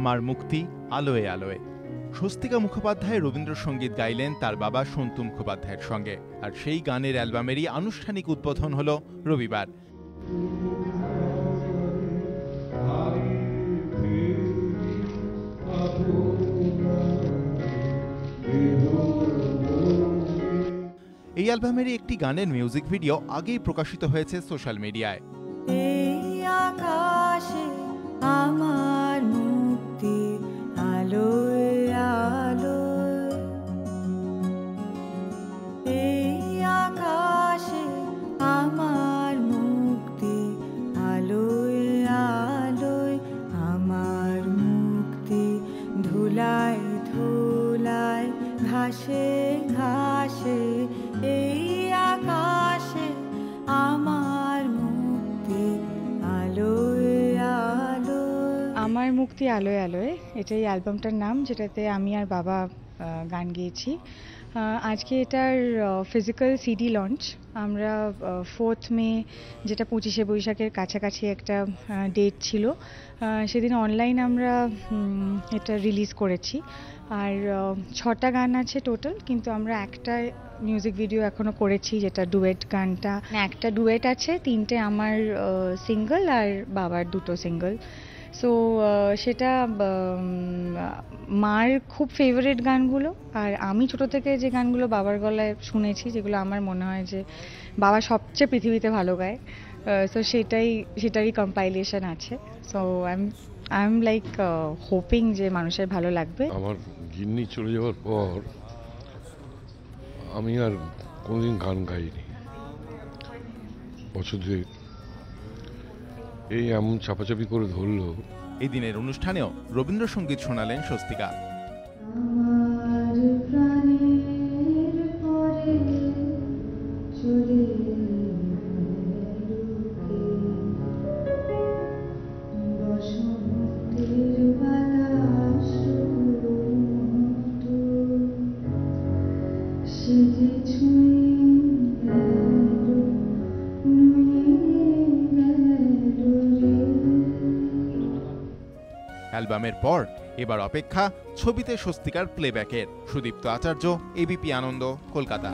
আমার মুক্তি আলোয় আলোয়। স্বস্তিকা মুখোপাধ্যায় রবীন্দ্রসঙ্গীত গাইলেন তার বাবা সন্তু মুখোপাধ্যায়ের সঙ্গে, আর সেই গানের অ্যালবামেরই আনুষ্ঠানিক উদ্বোধন হল রবিবার। এই অ্যালবামেরই একটি গানের মিউজিক ভিডিও আগেই প্রকাশিত হয়েছে সোশ্যাল মিডিয়ায়। আমার মুক্তি আলোয় আলোয়, এই আকাশে আমার মুক্তি আলোয় আলোয়, আমার মুক্তি ধুলায় ধুলায় ঘাসে ঘাসে, এই আকাশে আমার মুক্তি আলোয় আলোয়। আমার মুক্তি আলোয় আলোয় এটাই অ্যালবামটার নাম, যেটাতে আমি আর বাবা গান গেয়েছি। আজকে এটার ফিজিক্যাল সিডি লঞ্চ। আমরা 4 মে, যেটা 25শে বৈশাখের কাছাকাছি একটা ডেট ছিল, সেদিন অনলাইন আমরা এটা রিলিজ করেছি। আর 6টা গান আছে টোটাল, কিন্তু আমরা একটা মিউজিক ভিডিও এখনো করেছি, যেটা ডুয়েট গানটা। একটা ডুয়েট আছে, 3টে আমার সিঙ্গল আর বাবার 2টো সিঙ্গল। সো সেটা মার খুব ফেভারিট গানগুলো, আর আমি ছোট থেকে যে গানগুলো বাবার গলায় শুনেছি, যেগুলো আমার মনে হয় যে বাবা সবচেয়ে পৃথিবীতে ভালো গায়, সো সেটারই কম্পাইলেশন আছে। So I am like hoping যে মানুষের ভালো লাগবে। আমার গিন্নি চলে যাওয়ার পর আমি আর কোনোদিন গান গাইনি, বছর দুয়েক। এই এমন চাপাচাপি করে ধরলো। এই দিনের অনুষ্ঠানেও রবীন্দ্রসঙ্গীত শোনালেন স্বস্তিকা। অ্যালবামের পর এবার অপেক্ষা ছবিতে স্বস্তিকার প্লেব্যাকের। সুদীপ্ত আচার্য, এবিপি আনন্দ, কলকাতা।